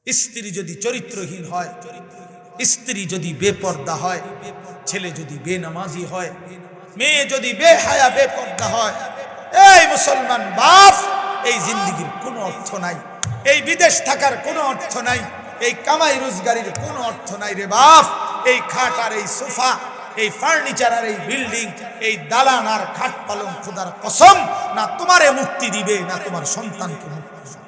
স্ত্রী যদি চরিত্রহীন হয়, স্ত্রী যদি বেপর্দা হয়, ছেলে যদি বেনামাজি হয়, মেয়ে যদি বেহায়া বেপর্দা হয়, এই মুসলমান বাপ, এই জিন্দেগির কোনো অর্থ নাই, এই বিদেশ থাকার কোনো অর্থ নাই, এই কামাই রোজগারির কোনো অর্থ নাই রে বাপ। এই খাট আর এই সোফা, এই ফার্নিচার আর এই বিল্ডিং, এই দালান আর খাট পালং খোদার কসম না তোমারে মুক্তি দিবে না তোমার সন্তানকে মুক্তি দিবে।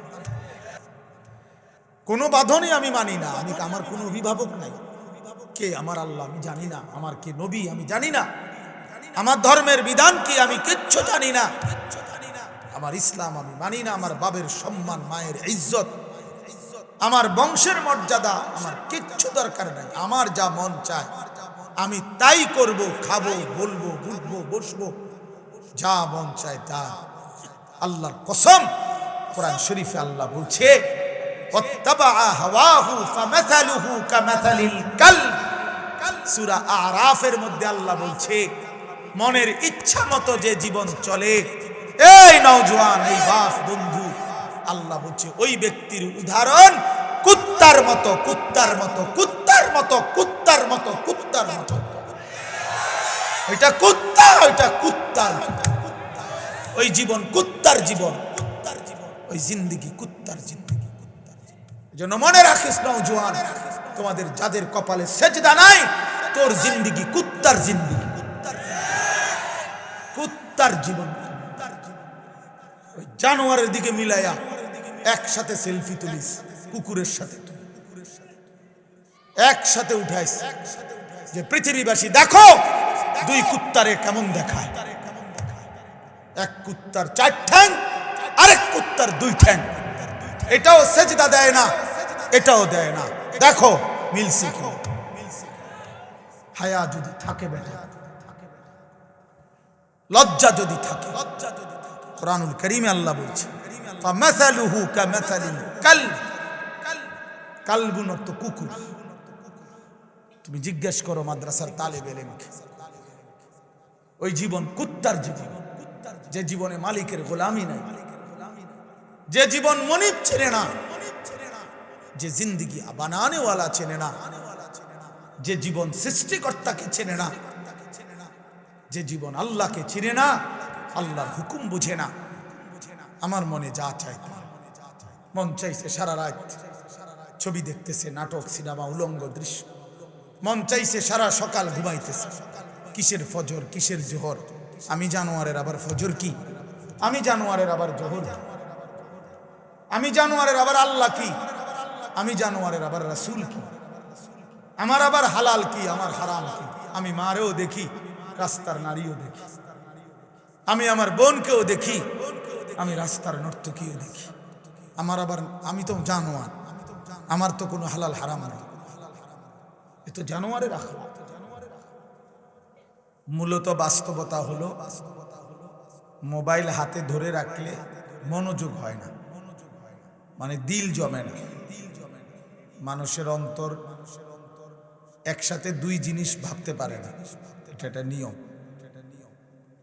কোনো বাঁধনই আমি মানি না। আমি আমার কোনো অভিভাবক নাই। কে আমার আল্লাহ আমি জানি না, আমার কে নবী আমি জানি না, আমার ধর্মের বিধান কি আমি কিচ্ছু জানি না, আমার ইসলাম আমি মানি না, আমার বাবের সম্মান, মায়ের ইজ্জত, আমার বংশের মর্যাদা আমার কিচ্ছু দরকার নাই। আমার যা মন চায় আমি তাই করব, খাবো, বলবো, বুঝবো, বসবো, যা মন চায় তা। আল্লাহর কসম, কোরআন শরীফে আল্লাহ বলছে সূরা আরাফের মধ্যে আল্লাহ বলছে মনের ইচ্ছা মতো যে জীবন চলে, এই নওজোয়ান, এই বাপ বন্ধু, আল্লাহ বলছে ওই ব্যক্তির উদাহরণ কুত্তার মতো, কুত্তার মতো, কুত্তার মতো, কুত্তার মতো, কুত্তার মতো। ওইটা কুত্তা, ওইটা কুত্তার মতো। ওই জীবন কুত্তার জীবন, ওই জিন্দেগি কুত্তার জিন্দেগি। এজন্য মনে রাখিস নওজোয়ান, তোমাদের যাদের কপালে সেজদা নাই, তোর জিন্দেগি কুত্তার জিন্দেগি, কুত্তার জীবন। ওই জানোয়ারের দিকে মিলাইয়া একসাথে সেলফি তুলিস, কুকুরের সাথে একসাথে উঠাইস, যে পৃথিবীবাসী দেখো দুই কুত্তারে কেমন দেখায়। এক কুত্তার 4 ঠ্যাং, আরেক কুত্তার 2 ঠ্যাং। এটাও সেজদা দেয় না, এটাও দেয় না। দেখো মিলছে কি? হায়া যদি থাকে, বেটা লজ্জা যদি থাকে, কোরআনুল কারীমে আল্লাহ বলছে ফামাসালুহু কামাসালিল কালব। কালবুন অর্থ কুকুর। তুমি জিজ্ঞেস করো মাদ্রাসার তালেব ইলমকে, ওই জীবন কুত্তার জীবন, যে জীবনে মালিকের গোলামি নাই, যে জীবন মনিব চেনে না, যে জিন্দেগি বানানে ওয়ালা চেনে না, যে জীবন সৃষ্টিকর্তাকে চেনে না, যে জীবন আল্লাহকে চিনে না, আল্লাহর হুকুম বুঝে না। আমার মনে যা চাই, মন চাইছে সারা রাত ছবি দেখতেছে, নাটক, সিনেমা, উলঙ্গ দৃশ্য। মন চাইছে সারা সকাল ঘুমাইতেছে। কিসের ফজর, কিসের জোহর? আমি জানোয়ারের আবার ফজর কি? আমি জানোয়ারের আবার জোহর কি? আমি জানোয়ারের আবার আল্লাহ কি? আমি জানোয়ারের আবার রাসূল কি? আমার আবার হালাল কি, আমার হারাম কি? আমি মারেও দেখি, রাস্তার নারীও দেখি, আমি আমার বোনকেও দেখি, আমি রাস্তার নর্তকীও দেখি। আমার আবার, আমি তো জানোয়ার, আমার তো কোনো হালাল হারাম নেই। এ তো জানোয়ারের আখলাক। মূলত বাস্তবতা হলো মোবাইল হাতে ধরে রাখলে মনোযোগ হয় না, মানে দিল জমে না। মানুষের অন্তর একসাথে 2 জিনিস ভাবতে পারে না। এটা একটা নিয়ম,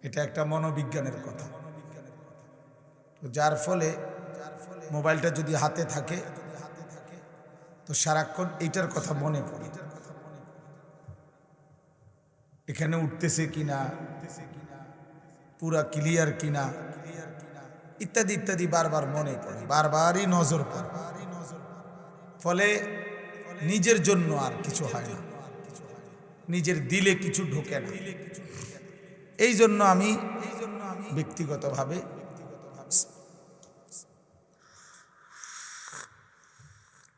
এটা একটা মনোবিজ্ঞানের কথা। যার ফলে মোবাইলটা যদি হাতে থাকে তো সারাক্ষণ এইটার কথা মনে পড়ে, এখানে উঠতেছে কিনা, পুরা ক্লিয়ার কিনা, ইত্যাদি ইত্যাদি বারবার মনে পড়ে, বারবারই নজর পড়ে। ফলে নিজের জন্য আর কিছু হয় না, নিজের দিলে কিছু ঢোকে না। এই জন্য আমি ব্যক্তিগতভাবে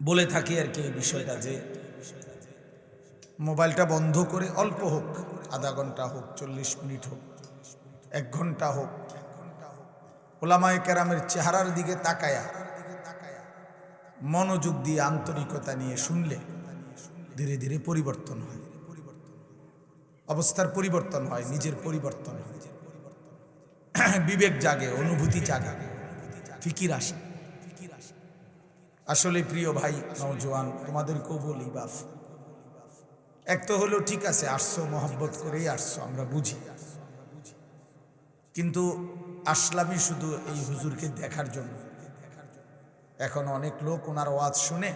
বলে থাকি আর কি এই বিষয়টা, যে মোবাইলটা বন্ধ করে অল্প হোক, আধা ঘন্টা হোক, 40 মিনিট হোক, 1 ঘন্টা হোক, ওলামায়ে কেরামের চেহারার দিকে তাকায়া মনোযোগ দিয়ে আন্তরিকতা নিয়ে শুনলে ধীরে ধীরে পরিবর্তন হয়, অবস্থার পরিবর্তন হয়, নিজের পরিবর্তন হয়, বিবেক জাগে, অনুভূতি জাগে, ফিকির আসে। আসলে প্রিয় ভাই নওজোয়ান, তোমাদেরকেও বলি, বাপ, এক তো হলো ঠিক আছে আসছো, মহব্বত করেই আসছো, আমরা বুঝি, কিন্তু আসলামই শুধু এই হুজুরকে দেখার জন্য। এখন অনেক লোক ওনার ওয়াজ শুনে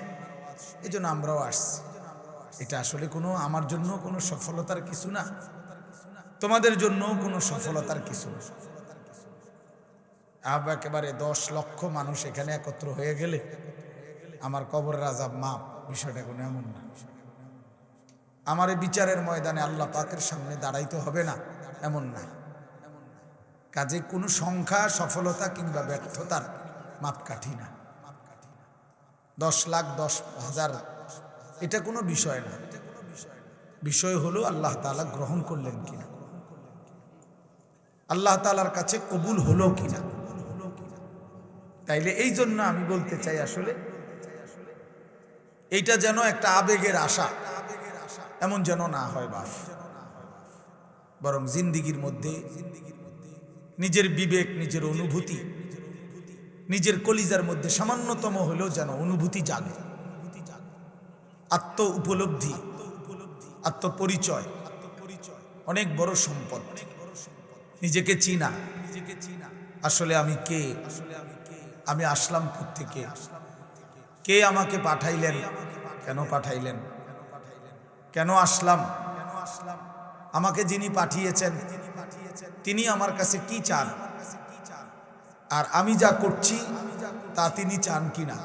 এই জন্য আমরাও আসছি। এটা আসলে কোনো আমার জন্য কোনো সফলতার কিছু না, তোমাদের জন্য কোনো সফলতার কিছু না। একেবারে 10 লক্ষ মানুষ এখানে একত্র হয়ে গেলে আমার কবরের আযাব মাপ, বিষয়টা কোনো এমন না। আমার এই বিচারের ময়দানে আল্লাহ পাকের সামনে দাঁড়াইতে হবে না, এমন না। কাজে কোনো সংখ্যা সফলতা কিংবা ব্যর্থতার মাপকাঠি না। 10 লাখ 10,000 এটা কোনো বিষয় না। বিষয় হলো আল্লাহ তাআলা গ্রহণ করলেন কিনা, আল্লাহ তাআলার কাছে কবুল হলো কিনা। তাইলে এই জন্য আমি বলতে চাই আসলে এইটা যেন একটা আবেগের আশা এমন যেন না হয় বাপ, বরং জিন্দিগির মধ্যে নিজের বিবেক, নিজের অনুভূতি, নিজের কলিজার মধ্যে সামান্যতম হলেও যেন অনুভূতি জাগে। আত্ম উপলব্ধি, আত্মপরিচয় অনেক বড় সম্পদ। নিজেকে চিনা, আসলে আমি কে, আমি আসলাম কোত্থেকে, কে আমাকে পাঠাইলেন, কেন পাঠাইলেন, কেন আসলাম, আমাকে যিনি পাঠিয়েছেন তিনি আমার কাছে কি চান, আর আমি যা করছি তা তিনি চান কিনা,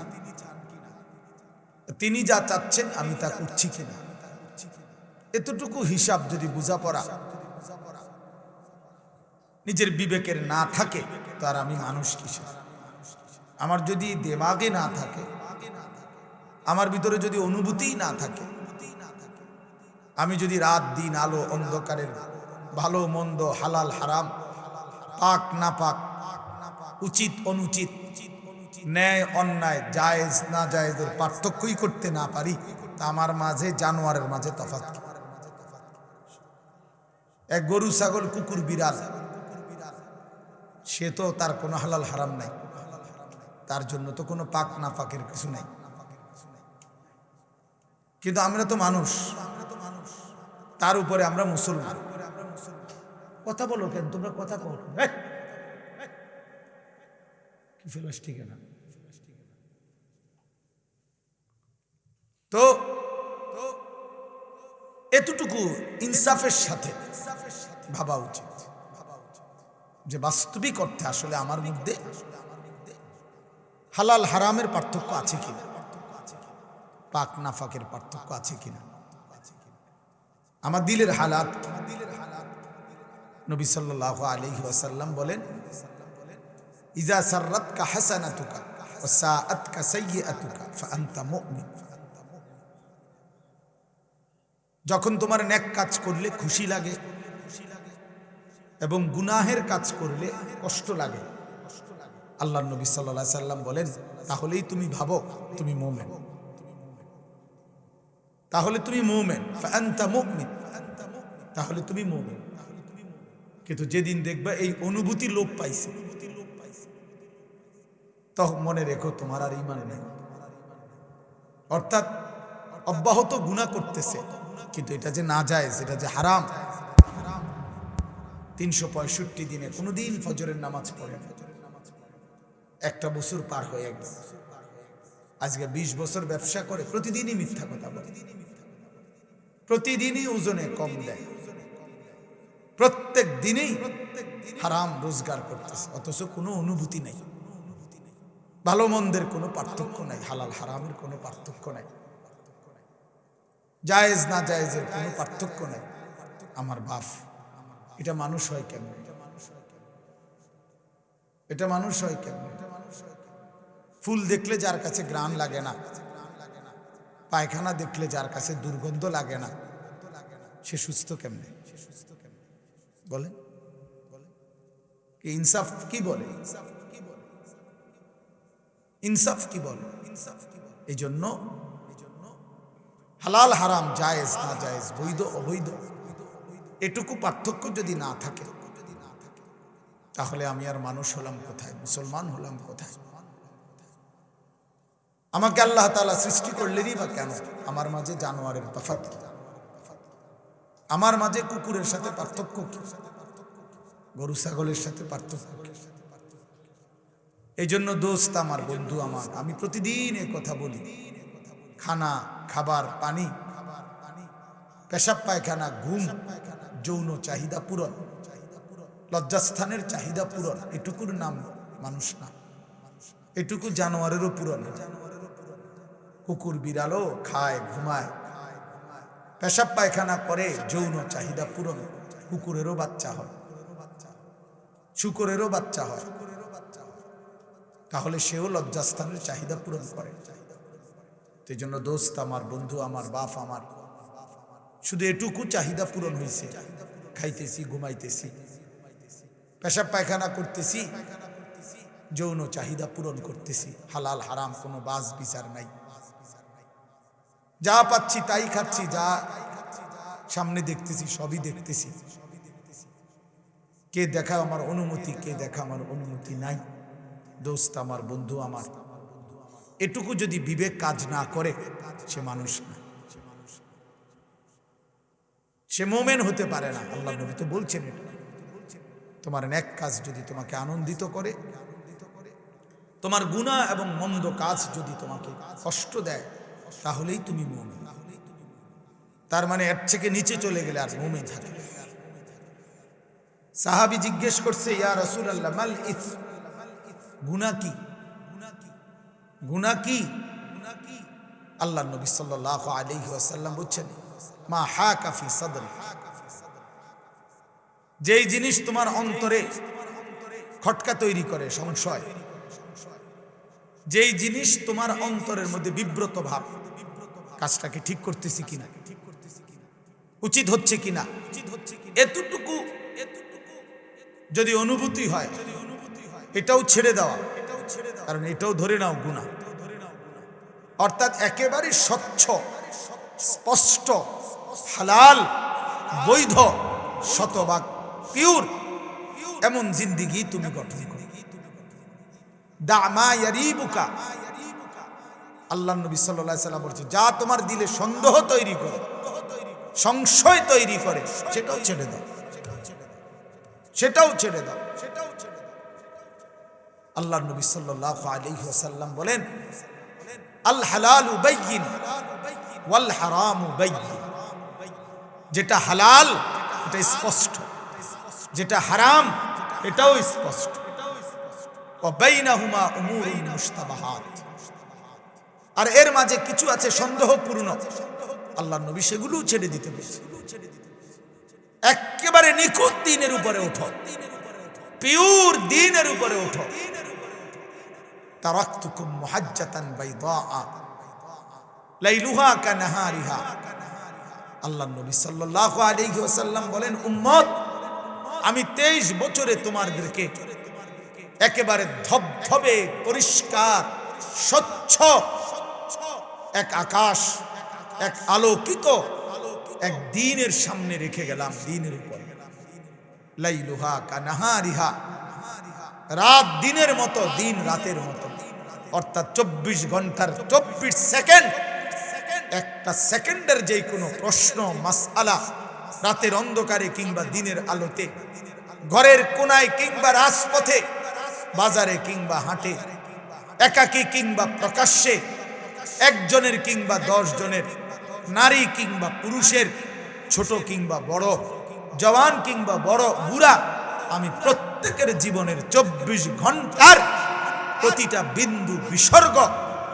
তিনি যা চাচ্ছেন আমি তা করছি কিনা। এতটুকু হিসাব যদি বোঝাপড়া নিজের বিবেকের না থাকে তো আর আমি মানুষ কিসের। আমার যদি দেমাগে না থাকে, আমার ভিতরে যদি অনুভূতি না থাকে, আমি যদি রাত দিন আলো অন্ধকারের ভালো মন্দ হালাল হারাম পাক না পাক উচিত অনুচিত ন্যায় অন্যায় জায়েজ না জায়েজের পার্থক্যই করতে না পারি, তা আমার মাঝে জানোয়ারের মাঝে তফাৎ। এক গরু ছাগল কুকুর বিড়াল সে তো তার কোনো হালাল হারাম নাই, তার জন্য তো কোনো পাক না পাকের কিছু নাই। কিন্তু আমরা তো মানুষ, তার উপরে আমরা মুসলমান। কথা বলো কেন তোমরা, কথা কও কি ফেলাস, ঠিক না? তো এতটুকু ইনসাফের সাথে ভাবা উচিত যে বাস্তবিক অর্থে আসলে আমার মধ্যে হালাল হারামের পার্থক্য আছে কিনা, পাক নাফাকের পার্থক্য আছে কিনা, আমার দিলের হালাত। নবী সাল্লাল্লাহু আলাইহি ওয়াসাল্লাম বলেন, ইজা সাররাতকা হাসানাতুকা ওয়া সাআতকা সাইয়্যাতুকা ফাআনতা মুমিন। যখন তোমার নেক কাজ করলে খুশি লাগে এবং গুনাহের কাজ করলে কষ্ট লাগে, আল্লাহর নবী সাল্লাল্লাহু আলাইহি সাল্লাম বলেন তাহলেই তুমি ভাবো তুমি মুমিন, তাহলে তুমি মুমিন, ফাআনতা মুমিন, তাহলে তুমি মুমিন। কিন্তু যেদিন দেখবা এই অনুভূতি লোপ পাইছে, তখন মনে রেখো তোমার আর ঈমান নেই। অর্থাৎ অব্যাহত গুনাহ করতেছে, কিন্তু এটা যে নাজায়েজ, এটা যে হারাম। 365 দিনে কোনোদিন ফজরের নামাজ পড়ে না, একটা বছর পার হয়ে গেছে, আজকে 20 বছর ব্যবসা করে, প্রতিদিনই মিথ্যা কথা বলে, প্রতিদিনই ওজনে কম দেয়, প্রত্যেক দিনেই হারাম রোজগার করতেছে, অথচ কোনো অনুভূতি নাই, ভালো মন্দের কোনো পার্থক্য নাই, হালাল হারামের কোনো পার্থক্য নাই, জায়েজ না জায়েজের কোনো পার্থক্য নাই। আমার বাপ, এটা মানুষ হয় কেমন, এটা মানুষ হয় কেমন? ফুল দেখলে যার কাছে ঘ্রাণ লাগে না, পায়খানা দেখলে যার কাছে দুর্গন্ধ লাগে না, সে সুস্থ কেমনে বলে? ইনসাফ কি বলে? ইনসাফ কি বলে? এই জন্য হালাল হারাম, জায়েজ না জায়েজ, বৈধ অবৈধ, এটুকু পার্থক্য যদি না থাকে তাহলে আমি আর মানুষ হলাম কোথায়, মুসলমান হলাম কোথায়? আমাকে আল্লাহ তাআলা সৃষ্টি করলেনই বা কেন? আমার মাঝে জানোয়ারের তফাৎ কি? আমার মাঝে কুকুরের সাথে পার্থক্য কি? গরু ছাগলের সাথে পার্থক্য কি? এই জন্য দোস্ত আমার, বন্ধু আমার, আমি প্রতিদিন এ কথা বলি, খানা, খাবার, পানি, পেশাব পায়খানা, ঘুম, যৌন চাহিদা পূরণ, লজ্জাস্থানের চাহিদা পূরণ, এটুকুর নাম মানুষ না। এটুকু জানোয়ারেরও পূরণ। কুকুর বিড়ালও খায়, ঘুমায়, পেশাব পায়খানা করে, যৌন চাহিদা পূরণ। কুকুরেরও বাচ্চা হয়, শুকরেরও বাচ্চা হয়, তাহলে সেও লজ্জাস্থানের চাহিদা পূরণ করে। এই জন্য দোস্ত আমার, বন্ধু আমার, বাপ আমার, শুধু এটুকু চাহিদা পূরণ হয়েছে, খাইতেছি, ঘুমাইতেছি, পেশাব পায়খানা করতেছি, যৌন চাহিদা পূরণ করতেছি। হালাল হারাম কোনো বাজ বিচার নাই, যা পাচ্ছি তাই খাচ্ছি, যা সামনে দেখতেছি সবই দেখতেছি। কে দেখা আমার অনুমতি, কে দেখা আমার অনুমতি নাই। দোস্ত আমার, বন্ধু আমার, এটুকু যদি বিবেক কাজ না করে, সে মানুষ না, সে মোমেন হতে পারে না। আল্লাহ নবী তো বলছেন, এটা তোমার নেক কাজ যদি তোমাকে আনন্দিত করে, তোমার গুনাহ এবং মন্দ কাজ যদি তোমাকে কষ্ট দেয়, তাহলেই তুমি মুমিন। তার মানে এর থেকে নিচে চলে গেলে আর মুমিন থাকে। সাহাবী জিজ্ঞেস করছে, ইয়া রাসূলুল্লাহ, মাল ইথম, গুনাহ কি? গুনাহ কি? আল্লাহ নবী সাল্লাল্লাহু আলাইহি ওয়াসাল্লাম বলছেন, মা হাকা ফি সাদরি, যেই জিনিস তোমার অন্তরে খটকা তৈরি করে, সংশয়, যেই জিনিস তোমার অন্তরের মধ্যে বিব্রত ভাব, কাজটাকে ঠিক করতেছি কিনা, উচিত হচ্ছে কিনা, এতটুকু যদি অনুভূতি হয়, এটাও ছেড়ে দেওয়া, কারণ এটাও ধরে নাও গুনাহ। অর্থাৎ একেবারে স্বচ্ছ, স্পষ্ট, হালাল, বৈধ, শতভাগ পিওর এমন জিন্দেগি তুমি গঠন করো। দা মা ইয়ারিবুকা, আল্লাহ নবী সাল্লাল্লাহু আলাইহি ওয়াসাল্লাম বলেছে, যা তোমার দিলে সন্দেহ তৈরি করে, সংশয় তৈরি করে, সেটাও ছেড়ে দাও, সেটাও ছেড়ে দাও। আল্লাহ নবী সাল্লাল্লাহু আলাইহি ওয়াসাল্লাম বলেন, আল হালালু বাইয়িন ওয়াল হারামু বাইয়িন, যেটা হালাল এটা স্পষ্ট, যেটা হারাম এটাও স্পষ্ট। ওয়া বাইনাহুমা উমুরুন মুশতাবাহাত, আর এর মাঝে কিছু আছে সন্দেহপূর্ণ, আল্লাহ নবী সেগুলোও ছেড়ে দিতে বলেছে। একেবারে নিখুঁত দ্বীনের উপরে ওঠো, পিওর দ্বীনের উপরে ওঠো। তারাকতুকুম মুহাজ্জাতান বাইদা লাইলুহা কানাহারিহা, আল্লাহ নবী সাল্লাল্লাহু আলাইহি ওয়াসাল্লাম বলেন, উম্মত, আমি 23 বছরে তোমাদেরকে একেবারে ধবধবে পরিষ্কার স্বচ্ছ এক আকাশ, এক আলোকিত এক দ্বীনের সামনে রেখে গেলাম, দ্বীনের উপর। লাইলুহা কানাহারিহা, রাত দিনের মতো, দিন রাতের মতো, অর্থাৎ 24 ঘন্টার 24 সেকেন্ড, একটা সেকেন্ডের যে কোনো প্রশ্ন মাসআলা, রাতের অন্ধকারে কিংবা দিনের আলোতে, ঘরের কোনায় কিংবা রাজপথে, বাজারে কিংবা হাটে, একাকী কিংবা প্রকাশ্যে, একজনের কিংবা 10 জনের, নারী কিংবা পুরুষের, ছোট কিংবা বড়, জওয়ান কিংবা বড় বুড়া, আমি প্রত্যেকের জীবনের 24 ঘন্টার প্রতিটা বিন্দু বিসর্গ,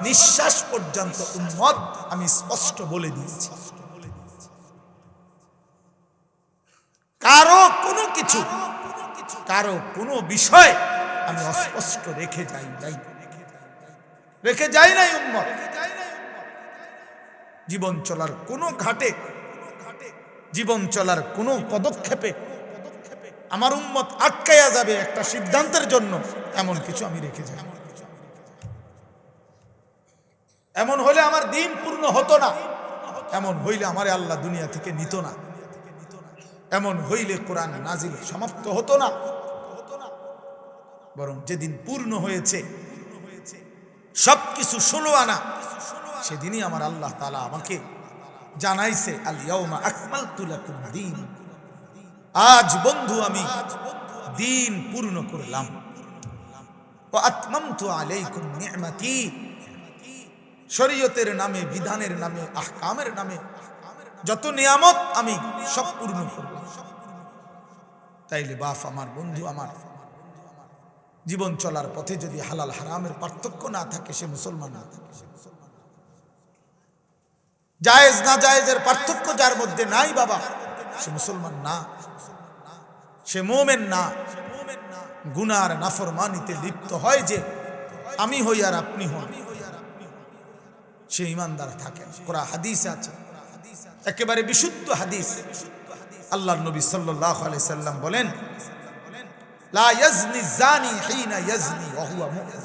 নিঃশ্বাস পর্যন্ত উম্মত আমি স্পষ্ট বলে দিয়েছি। কারো কোনো কিছু, কারো কোনো বিষয় আমি অস্পষ্ট রেখে যাই নাই, রেখে যাই নাই উম্মত। জীবন চলার কোনো ঘাটে, জীবন চলার কোনো পদক্ষেপে আমার উম্মত আটকায়া যাবে একটা সিদ্ধান্তের জন্য, এমন কিছু আমি রেখে যাই। এমন হলে আমার দিন পূর্ণ হতো না, এমন হইলে আমারে আল্লাহ দুনিয়া থেকে নিত না, এমন হইলে কোরআন নাজিল সমাপ্ত হতো না। বরং যেদিন পূর্ণ হয়েছে সবকিছু 16 আনা, সেদিনই আমার আল্লাহ তাআলা আমাকে জানাইছে, আল ইয়াউমা আকমালতু লাকুম দীন, আজ বন্ধু আমি দিন পূর্ণ করলাম। ওয়া আতমামতু আলাইকুম নি'মাতি, শরীয়তের নামে, বিধানের নামে, আহকামের নামে যত নিয়ামত আমি সব পূর্ণ করব। তাইলে বাপ আমার, বন্ধু আমার, জীবন চলার পথে যদি হালাল হারামের পার্থক্য না থাকে সে মুসলমান না থাকে। জায়েজ না জায়েজের পার্থক্য যার মধ্যে নাই বাবা, সে মুসলমান না, সে মুমিন না। গুনার নাফরমানিতে লিপ্ত হয় যে আমি হই আর আপনি হন, সে ঈমানদার থাকে। কোরআন হাদিস আছে, একেবারে বিশুদ্ধ হাদিস। আল্লাহর নবী সাল্লাল্লাহু আলাইহি সাল্লাম বলেন, লা ইয়াজনি জানি হিনা ইয়াজনি ওয়া হুয়া মুমিন।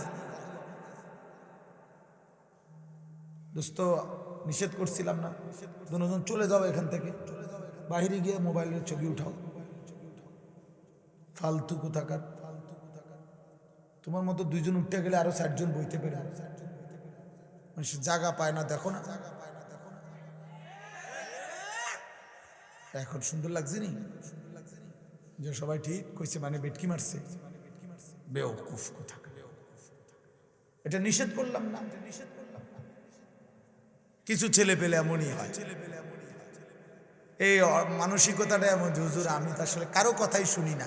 দোস্ত নিষেধ করছিলাম না, দুজন চলে যাও এখান থেকে, বাইরে গিয়ে মোবাইলের ছবি উঠাও, ফালতু কোথাকার। তোমার মতো দুইজন উঠতে গেলে আরো 60 জন বইতে পারে, মানুষ জায়গা পায় না। দেখো না এখন সুন্দর লাগছে নি যে সবাই ঠিক কইছে, মানে বেটকি মারছে, বেওকুফ কোথাকার। এটা নিষেধ করলাম না, কিছু ছেলে পেলে এমনই হয়। এই মানসিকতাটা এমন যে হুজুর আমি তো আসলে কারো কথাই শুনি না,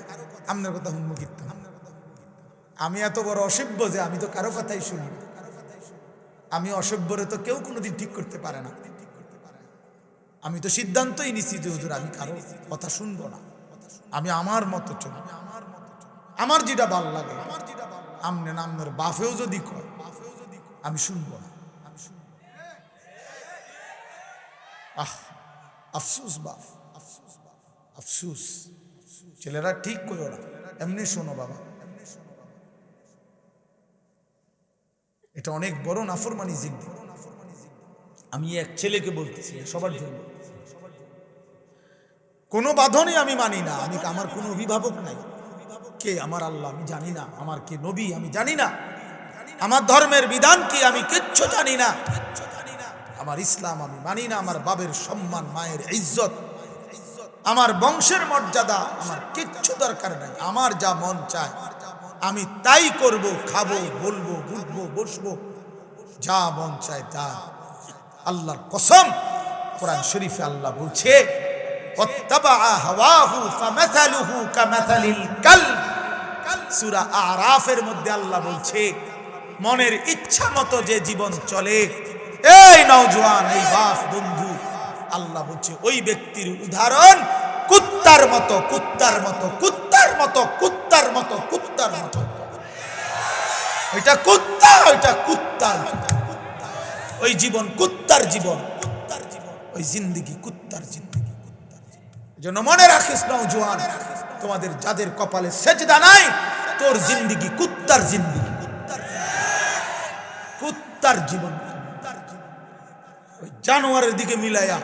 আপনার কথা উন্মুখিত। আমি এত বড় অসভ্য যে আমি তো কারো কথাই শুনি না। আমি অসভ্যরে তো কেউ কোনোদিন ঠিক করতে পারে না। আমি তো সিদ্ধান্তই নিছি যে হুজুর আমি কারো কথা শুনবো না, আমি আমার মতো চলি, আমার যেটা ভালো লাগে। আমনে নামের বাফেও যদি কয় আমি শুনবো না। আহ আফসুস বাপ, আফসুস। ছেলেরা ঠিক করো না, এমনি শোনো বাবা, এটা অনেক বড় নাফরমানি জিন্দেগি। আমি এক ছেলেকে বলতেছি, সবার জন্য কোনো বাঁধনই আমি মানি না। আমি আমার কোনো অভিভাবক নাই, কে আমার আল্লাহ আমি জানি না, আমার কে নবী আমি জানি না, আমার ধর্মের বিধান কি আমি কিচ্ছু জানি না, আমার ইসলাম আমি মানি না, আমার বাবের সম্মান, মায়ের ইজ্জত, আমার বংশের মর্যাদা আমার কিচ্ছু দরকার নাই। আমার যা মন চায় আমি তাই করব, খাবো, বলবো, বুঝবো, বসবো, যা মন চায় তা। আল্লাহর কসম, কোরআন শরীফে আল্লাহ বলছে, ওয়াত্তাবা হাওয়াহু ফামাসালুহু কামাসালিল কালব। সূরা আরাফের মধ্যে আল্লাহ বলছে, মনের ইচ্ছা মতো যে জীবন চলে, এই নওজোয়ান, এই বাপ, বন্ধু, আল্লাহ বলছে ওই ব্যক্তির উদাহরণ কুত্তার মতো, কুত্তার মতো, কুত্তার মতো, কুত্তার মতো, কুত্তার মতো। ওইটা কুত্তা, ওইটা কুত্তার মতো। ওই জীবন কুত্তার জীবন, ওই জিন্দেগি কুত্তার জিন্দেগি। এজন্য মনে রাখিস নওজোয়ান, তোমাদের যাদের কপালে সেজদা নাই, তোর জিন্দেগি কুত্তার জিন্দেগি, কুত্তার জীবন। ওই জানোয়ারের দিকে মিলাইয়া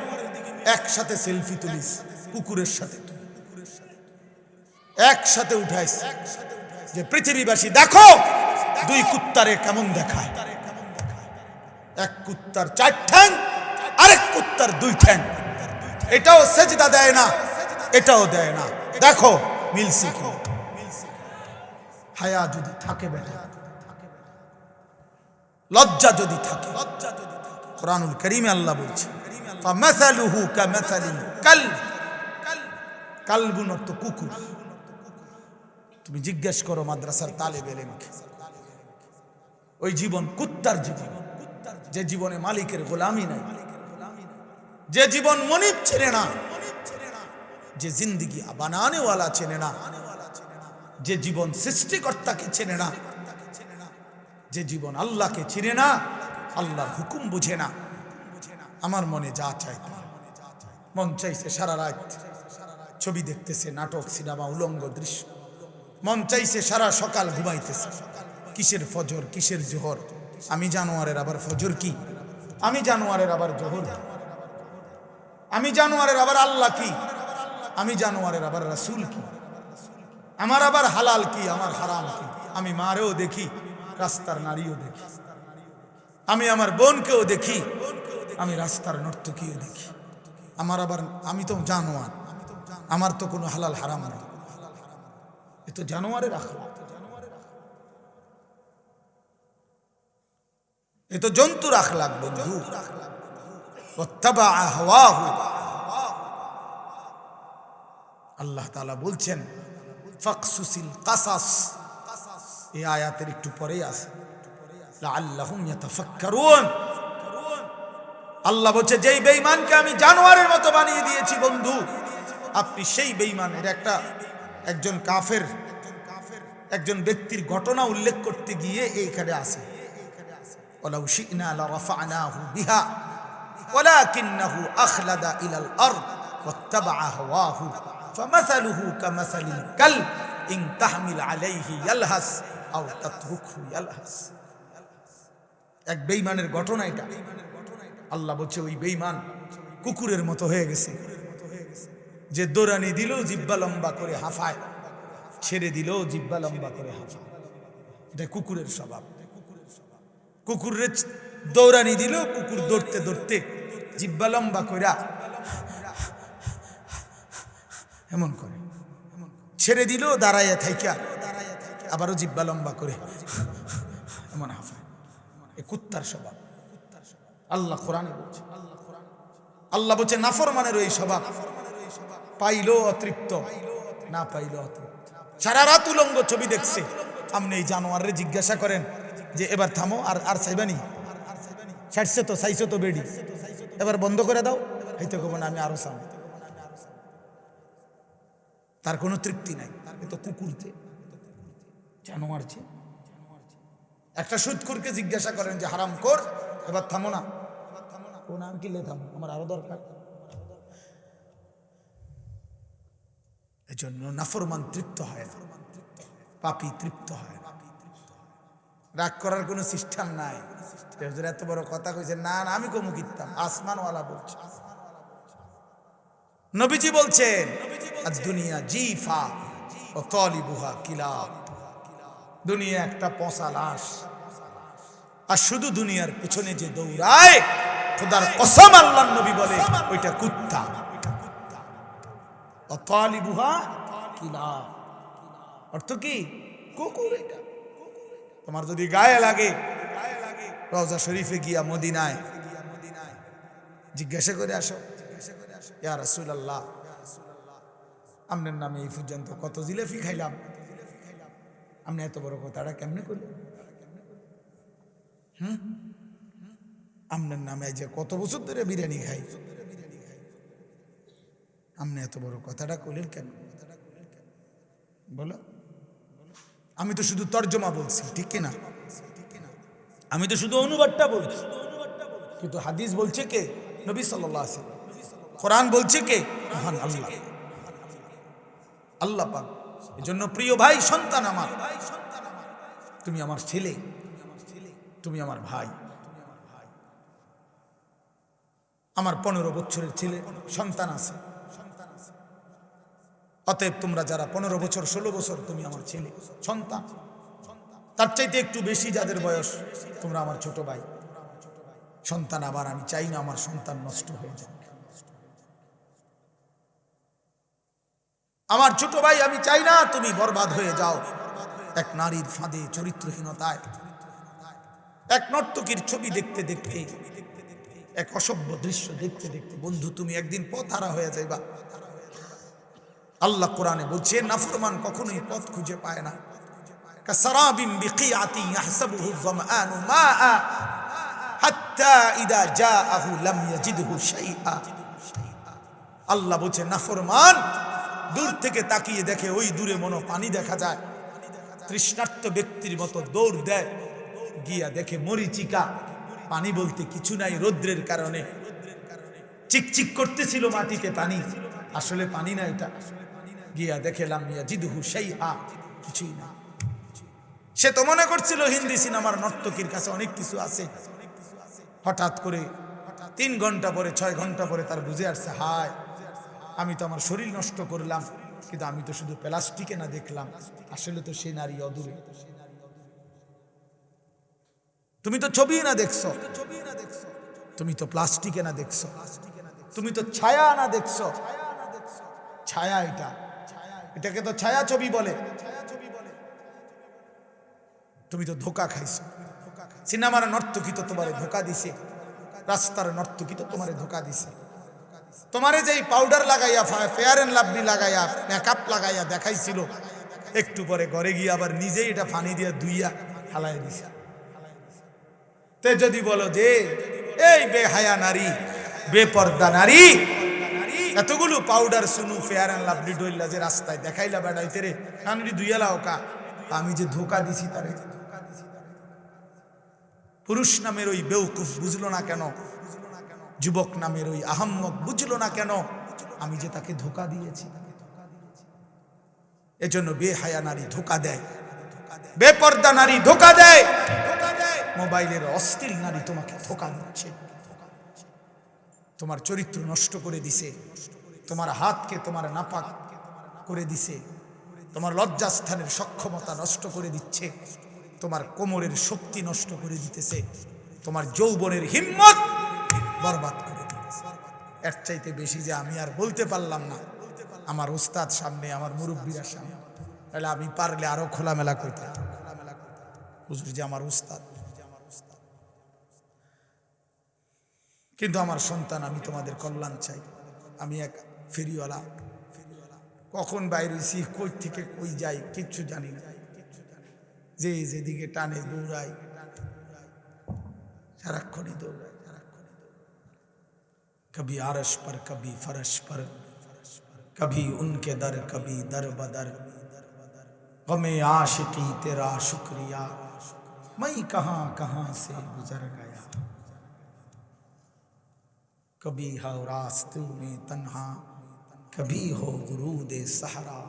একসাথে সেলফি তুলিস, কুকুরের সাথে একসাথে উঠাইস যে পৃথিবীবাসী দেখো দুই কুত্তারে কেমন দেখায়। এক কুত্তার 4 ঠ্যাং, আরেক কুত্তার 2 ঠ্যাং। এটাও সেজদা দেয় না, এটাও দেয় না। দেখো মিলছে কি? হায়া যদি থাকে, বেটা লজ্জা যদি থাকে, কোরআনুল কারীমে আল্লাহ বলছে, ফামাসালুহু কামাসালিল কালব। কালবুন অর্থ কুকুর। তুমি জিজ্ঞেস করো মাদ্রাসার তালেব ইলমকে, ওই জীবন কুত্তার জীবন, যে জীবনে মালিকের গোলামি নাই, যে জীবন মনিব চেনে না, যে জিন্দেগি বানানে ওয়ালা চেনে না, যে জীবন সৃষ্টিকর্তাকে চেনে না, যে জীবন আল্লাহকে চিনে না, আল্লাহর হুকুম বুঝে না। আমার মনে যা চাই, মন চাইছে সারা রাত ছবি দেখতেছে, নাটক, সিনেমা, উলঙ্গ দৃশ্য। মন চাইছে সারা সকাল ঘুমাইতেছে। কিসের ফজর, কিসের জোহর? আমি জানোয়ারের আবার ফজর কি? আমি জানোয়ারের আবার জোহর কি? আমি জানোয়ারের আবার আল্লাহ কি? আমি জানোয়ারের আবার রাসূল কি? আমার আবার হালাল কি, আমার হারাম কি? আমি মারেও দেখি, রাস্তার নারীও দেখি, আমি আমার বোনকেও দেখি, আমি রাস্তার নর্তকীও দেখি। আমার আবার, আমি তো জানোয়ার, আমার তো কোনো হালাল হারাম নেই। এ তো জানোয়ারের আখলাক, এ তো জন্তুর আখলাক বন্ধু। ওয়াত্তাবা হাওয়াহু, আল্লাহ তাআলা বলছেন ফাকসুসিল কাসাস, এই আয়াতের একটু পরেই আছে লাআল্লাহুম ইয়াতাফাক্কারুন। আল্লাহ বলছে যেই বেঈমানকে আমি জানোয়ারের মতো বানিয়ে দিয়েছি বন্ধু, আপনি সেই বেঈমান। এর একজন কাফের, একজন ব্যক্তির ঘটনা উল্লেখ করতে গিয়ে এইখানে আছে ওয়ালাউ শি'না লারাফা'নাহু বিহা ওয়ালাকিন্নাহু আখলাদা ইলাল আরদ ওয়াত্তাবা'a হাওয়াহু ফামাসালুহু কামাসালিল কালব ইন তাহমিল আলাইহি ইয়ালহাস আও তাতরুকহু ইয়ালহাস। এক বেঈমানের ঘটনা এটা। আল্লাহ বলছে ওই বেঈমান কুকুরের মতো হয়ে গেছে, যে দৌড়ানি দিলেও জিহ্বা লম্বা করে হাঁফায়, ছেড়ে দিলেও জিহ্বা লম্বা করে হাঁফায়। এটা কুকুরের স্বভাব। কুকুরের দৌড়ানি দিলেও কুকুর দৌড়তে দৌড়তে জিহ্বা লম্বা করে এমন করে, ছেড়ে দিলেও দাঁড়াইয়া থাইকা আবারও জিহ্বা লম্বা করে এমন হাঁফায়। এ কুত্তার স্বভাব। আল্লাহ কোরআনে বলছে, আল্লাহ বলছে নাফরমানের ওই স্বভাব, পাইলো অতৃপ্ত, না পাইলো অতৃপ্ত। সারা রাত উলঙ্গ ছবি দেখছে। আপনি এই জানোয়ারে জিজ্ঞাসা করেন যে এবার থামো, আর চাইবানি, ছাড়ছে তো, চাইছো তো বেডি, এবার বন্ধ করে দাও, হইতে কব না আমি আরো চাম। তার কোনো তৃপ্তি নাই। এ তো কুকুরতে, জানোয়ার চেয়ে। একটা সুদখোরকে জিজ্ঞাসা করেন যে হারাম কর, এবার থামো না, ও নাম কি লে থামো, আমার আরো দরকার। এজন্য নাফরমান তৃপ্ত হয় না, পাপী তৃপ্ত হয় না। রাগ করার কোনো সিস্টেম নাই। এত বড় কথা কইছে, না না আমি কমু কিতাম, আসমানওয়ালা বলছে। নবীজি বলছেন দুনিয়া জিফা ও তালিবুহা কিলাব, দুনিয়া একটা পচা লাশ, আর শুধু দুনিয়ার পেছনে যে দৌড়ায়, খোদার কসম আল্লাহর নবী বলে ওইটা কুত্তা। ও তালিবুহা কিলাব অর্থ কি? কুকুর। এটা তোমার যদি গায়ে লাগে, রওজা শরীফে গিয়া মদিনায় জিজ্ঞাসা করে আসো, ইয়া রাসূলুল্লাহ আপনার নামে এই পর্যন্ত কত জিলাপি খাইলাম, আপনি এত বড় কথাটা কেমনে করলেন? আপনার নামে যে কত বছর ধরে বিরিয়ানি খাই, আপনি এত বড় কথাটা কইলেন কেন? বলো। আমি তো শুধু তর্জমা বলছি, ঠিক কিনা? আমি তো শুধু অনুবাদটা বলছি, কিন্তু হাদিস বলছে কে? নবী সাল্লাল্লাহু আলাইহি ওয়াসাল্লাম। কোরআন বলছে কে? মহান আল্লাহ, আল্লাহ পাক। এজন্য প্রিয় ভাই, সন্তান আমার, তুমি আমার ছেলে, তুমি আমার ভাই। আমার 15 বছরের ছেলে সন্তান আছে। অতএব তোমরা যারা 15 বছর 16 বছর, তুমি আমার ছেলে সন্তান। তার চাইতে একটু বেশি যাদের বয়স, তোমরা আমার ছোট ভাই সন্তান। আবার আমি চাই না আমার সন্তান নষ্ট হয়ে যাক। আমার ছোট ভাই, আমি চাই না তুমি বরবাদ হয়ে যাও এক নারীর ফাঁদে, চরিত্রহীনতায়, এক নর্তকীর ছবি দেখতে দেখতে, এক অসভ্য দৃশ্য দেখতে দেখতে। বন্ধু, তুমি একদিন পথহারা হয়ে যাইবা। আল্লাহ কোরআনে বলছে নাফরমান কখনোই পথ খুঁজে পায় না। কাসারাবিন বিকিআতিন ইয়াহসাবুহু যামআনু মাআ হাত্তা ইযা জাআহু লাম ইয়াজিদহু শাইআ। আল্লাহ বলছে নাফরমান দূর থেকে তাকিয়ে দেখে, ওই দূরে মনে পানি দেখা যায়, তৃষ্ণার্ত ব্যক্তির মতো দৌড় দেয়, গিয়া দেখে মরিচিকা, পানি বলতে কিছু নাই। রৌদ্রের কারণে চিকচিক করতেছিল মাটিতে পানি, আসলে পানি না এটা। গিয়া দেখে লাম ইয়াজিদহু শাইআ, কিছুই না। সে তো মনে করছিল হিন্দি সিনেমার নর্তকীর কাছে অনেক কিছু আছে। হঠাৎ করে 3 ঘন্টা পরে, 6 ঘন্টা পরে তার বুঝে আসছে, হায় আমি তো আমার শরীর নষ্ট করলাম, কিন্তু আমি তো শুধু প্লাস্টিকে না দেখলাম, আসলে তো সেই নারী অদূরে। তুমি তো ছবি না দেখছো, তুমি তো প্লাস্টিকে না দেখছো, তুমি তো ছায়া না দেখছো। ছায়া এটাকে তো ছায়া ছবি বলে। তুমি তো ধোকা খাইছো। সিনেমার নর্তকী তো তোমারে ধোকা দিছে, রাস্তার নর্তকী তো তোমারে ধোকা দিছে। তোমারে যেই পাউডার লাগাইয়া, ফেয়ার এন্ড লাভলি লাগাইয়া, মেকআপ লাগাইয়া দেখাইছিল, একটু পরে ঘরে গিয়ে আবার নিজেই এটা পানি দিয়ে ধুইয়া হালাই দিছে। তে যদি বলো যে এই বেহায়া নারী, বেপর্দা নারী, এতগুলো পাউডার সুনু ফেয়ার এন্ড লাভলি ডইলা যে রাস্তায় দেখাইলা বেড়াইতে রে, কানুরি ধুইয়ালাও কা, আমি যে ধোকা দিছি তারে। পুরুষ নামের ওই বেউকুফ বুঝলো না কেন? যুবক নামের ওই আহাম্মক বুঝলো না কেন? আমি যে তাকে ধোকা দিয়েছি। এজন্য বেহায়া নারী ধোকা দেয়, বেপর্দা নারী ধোকা দেয়, মোবাইলের অস্থির নারী তোমাকে ধোকা দিচ্ছে। তোমার চরিত্র নষ্ট করে দিছে, তোমার হাতকে তোমার নাপাক করে দিছে, তোমার লজ্জাস্থানের সক্ষমতা নষ্ট করে দিচ্ছে, তোমার কোমরের শক্তি নষ্ট করে দিতেছে, তোমার যৌবনের হিম্মত বরবাদ করে দিতেছে। এর চাইতে বেশি যে আমি আর বলতে পারলাম না আমার উস্তাদ সামনে, আমার মুরব্বীরা সামনে, তাহলে আমি পারলে আরো খোলামেলা কইতাম, হুজুর যে আমার উস্তাদ। কিন্তু আমার সন্তান, আমি তোমাদের কল্যাণ চাই। আমি এক ফেরিওয়ালা, কখন বাইরে হইছি, কই থেকে কই যাই কিচ্ছু জানি না, যে যেদিকে টানে দৌড়াই, সারাক্ষণই দৌড়াই। कभी आरश पर कभी फरश पर, कभी उनके दर कभी दर बदर, गमे आशिकी तेरा शुक्रिया, मैं कहां कहां से गुजर गया, कभी हो रास्ते में तन्हा, कभी हो गुरूदे सहरा।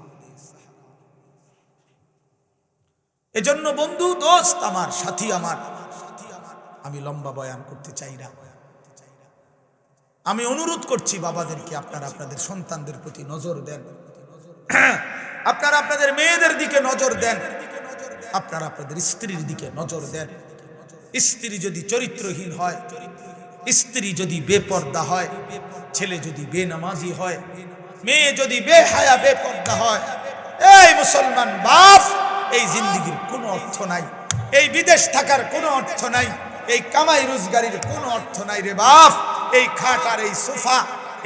এজন্য বন্ধু, দোস্ত আমার, সাথী আমার, আমি লম্বা বয়ান করতে চাই না। আমি অনুরোধ করছি বাবাদেরকে, আপনারা আপনাদের সন্তানদের প্রতি নজর দেন, আপনারা আপনাদের মেয়েদের দিকে নজর দেন, আপনারা আপনাদের স্ত্রীর দিকে নজর দেন। স্ত্রী যদি চরিত্রহীন হয়, স্ত্রী যদি বেপর্দা হয়, ছেলে যদি বেনামাজি হয়, মেয়ে যদি বেহায়া বেপর্দা হয়, এই মুসলমান বাপ, এই জিন্দেগির কোনো অর্থ নাই, এই বিদেশ থাকার কোনো অর্থ নাই, এই কামাই রোজগারির কোনো অর্থ নাই রে বাপ। এই খাট আর এই সোফা,